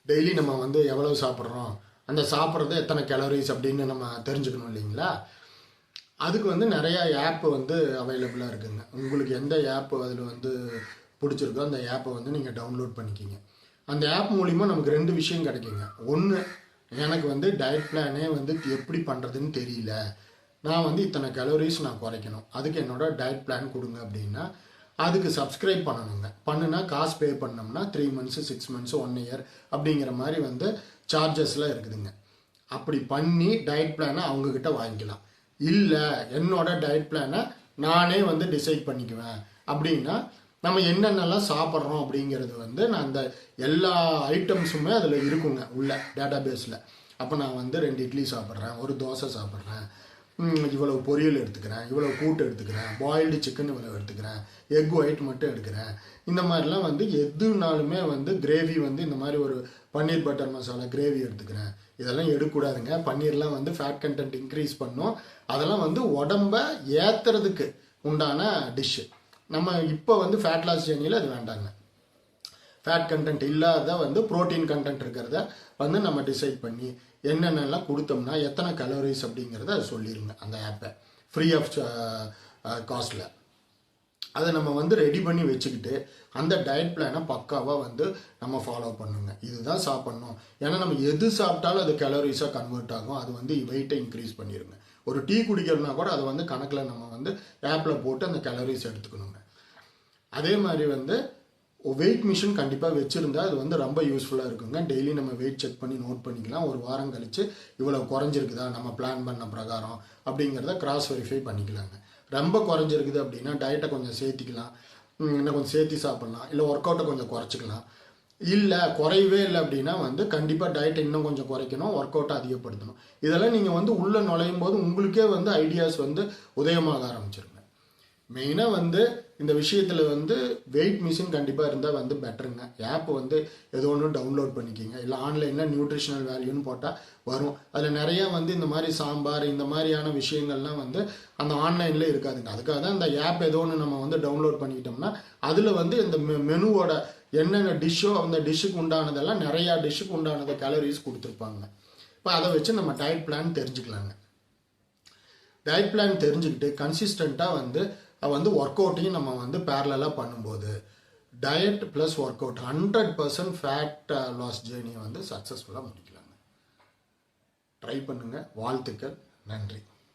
Daily நம்ம வந்து எவ்வளவு சாப்பிட்றோம், அந்த சாப்பிட்றது எத்தனை கேலரிஸ் அப்படின்னு நம்ம தெரிஞ்சுக்கணும் இல்லைங்களா? அதுக்கு வந்து நிறையா ஆப் வந்து அவைலபிளாக இருக்குங்க. உங்களுக்கு எந்த ஆப் அதில் வந்து பிடிச்சிருக்கோ அந்த ஆப்பை வந்து நீங்கள் டவுன்லோட் பண்ணிக்கிங்க. அந்த ஆப் மூலிமா நமக்கு 2 விஷயம் கிடைக்குங்க. ஒன்று, எனக்கு வந்து டயட் பிளானே வந்து எப்படி பண்ணுறதுன்னு தெரியல, நான் வந்து இத்தனை கலோரிஸ் நான் குறைக்கணும், அதுக்கு என்னோட டயட் பிளான் கொடுங்க அப்படின்னா அதுக்கு சப்ஸ்கிரைப் பண்ணணுங்க. பண்ணுனா காசு பே பண்ணோம்னா 3 மந்த்ஸு 6 மந்த்ஸு 1 இயர் அப்படிங்கிற மாதிரி வந்து சார்ஜஸ்லாம் இருக்குதுங்க. அப்படி பண்ணி டயட் பிளானை அவங்கக்கிட்ட வாங்கிக்கலாம். இல்லை என்னோட டயட் பிளானை நானே வந்து டிசைட் பண்ணிக்குவேன் அப்படின்னா நம்ம என்னென்னலாம் சாப்பிட்றோம் அப்படிங்கிறது வந்து நான் அந்த எல்லா ஐட்டம்ஸுமே அதில் இருக்குங்க உள்ள டேட்டா பேஸில். அப்போ நான் வந்து 2 இட்லி சாப்பிட்றேன், ஒரு தோசை சாப்பிட்றேன், இவ்வளவு பொரியல் எடுத்துக்கிறேன், இவ்வளவு கூட்டு எடுத்துக்கிறேன், பாயில்டு சிக்கன் இவ்வளவு எடுத்துக்கிறேன், எக் ஒயிட் மட்டும் எடுக்கிறேன், இந்த மாதிரிலாம் வந்து எதுனாலுமே வந்து கிரேவி வந்து இந்த மாதிரி ஒரு பன்னீர் பட்டர் மசாலா கிரேவி எடுத்துக்கிறேன், இதெல்லாம் எடுக்கக்கூடாதுங்க. பன்னீர்லாம் வந்து ஃபேட் கண்டென்ட் இன்க்ரீஸ் பண்ணும். அதெல்லாம் வந்து உடம்ப ஏற்றுறதுக்கு உண்டான டிஷ்ஷு. நம்ம இப்போ வந்து ஃபேட் லாஸ் ஜேர்னியில் அது வேண்டாங்க. ஃபேட் கண்டென்ட் இல்லாத வந்து ப்ரோட்டீன் கண்டென்ட் இருக்கிறத வந்து நம்ம டிசைட் பண்ணி என்னென்னலாம் கொடுத்தோம்னா எத்தனை கலோரிஸ் அப்படிங்கிறத அது சொல்லிடுங்க அந்த ஆப்பை ஃப்ரீ ஆஃப் காஸ்ட்டில். அதை நம்ம வந்து ரெடி பண்ணி வச்சுக்கிட்டு அந்த டயட் பிளானை பக்காவாக வந்து நம்ம ஃபாலோ பண்ணுங்க. இதுதான் சாப்பிட்ணும். ஏன்னா நம்ம எது சாப்பிட்டாலும் அது கலோரிஸாக கன்வெர்ட் ஆகும். அது வந்து வெயிட்டை இன்க்ரீஸ் பண்ணிடுங்க. ஒரு டீ குடிக்கிறதுனா கூட அதை வந்து கணக்கில் நம்ம வந்து ஆப்பில் போட்டு அந்த கலோரிஸ் எடுத்துக்கணுங்க. அதே மாதிரி வந்து வெயிட் மிஷின் கண்டிப்பாக வச்சுருந்தா அது வந்து ரொம்ப யூஸ்ஃபுல்லாக இருக்குங்க. டெய்லி நம்ம வெயிட் செக் பண்ணி நோட் பண்ணிக்கலாம். ஒரு வாரம் கழித்து இவ்வளோ குறைஞ்சிருக்குதா நம்ம பிளான் பண்ண பிரகாரம் அப்படிங்கிறத கிராஸ் வெரிஃபை பண்ணிக்கலாங்க. ரொம்ப குறைஞ்சிருக்குது அப்படின்னா டயட்டை கொஞ்சம் சேர்த்திக்கலாம், இன்னும் கொஞ்சம் சேர்த்தி சாப்பிட்லாம், இல்லை ஒர்க் அவுட்டை கொஞ்சம் குறைச்சிக்கலாம். இல்லை குறையவே இல்லை அப்படின்னா வந்து கண்டிப்பாக டயட்டை இன்னும் கொஞ்சம் குறைக்கணும், ஒர்க் அவுட்டை அதிகப்படுத்தணும். இதெல்லாம் நீங்கள் வந்து உள்ளே நுழையும் போது உங்களுக்கே வந்து ஐடியாஸ் வந்து உதயமாக ஆரம்பிச்சிருங்க. மெயினாக வந்து இந்த விஷயத்தில் வந்து வெயிட் மிஷின் கண்டிப்பாக இருந்தால் வந்து பெட்டருங்க. ஆப் வந்து ஏதோ ஒன்று டவுன்லோட் பண்ணிக்கிங்க. இல்லை ஆன்லைனில் நியூட்ரிஷனல் வேல்யூன்னு போட்டால் வரும். அதில் நிறையா வந்து இந்த மாதிரி சாம்பார் இந்த மாதிரியான விஷயங்கள்லாம் வந்து அந்த ஆன்லைனில் இருக்காதுங்க. அதுக்காக தான் இந்த ஆப் ஏதோ ஒன்று நம்ம வந்து டவுன்லோட் பண்ணிக்கிட்டோம்னா அதில் வந்து இந்த மெனுவோட என்னென்ன டிஷ்ஷோ அந்த டிஷ்ஷுக்கு உண்டானதெல்லாம் நிறையா டிஷ்ஷுக்கு உண்டானதை கேலரிஸ் கொடுத்துருப்பாங்க. இப்போ அதை வச்சு நம்ம டயட் பிளான் தெரிஞ்சுக்கலாங்க. டயட் பிளான் தெரிஞ்சுக்கிட்டு கன்சிஸ்டண்ட்டாக வந்து ஒர்க் அவுட்டையும் நம்ம வந்து பேரலாக பண்ணும்போது diet plus workout 100% fat loss ஜேர்னியை வந்து சக்ஸஸ்ஃபுல்லாக முடிக்கலாங்க. ட்ரை பண்ணுங்கள். வாழ்த்துக்கள். நன்றி.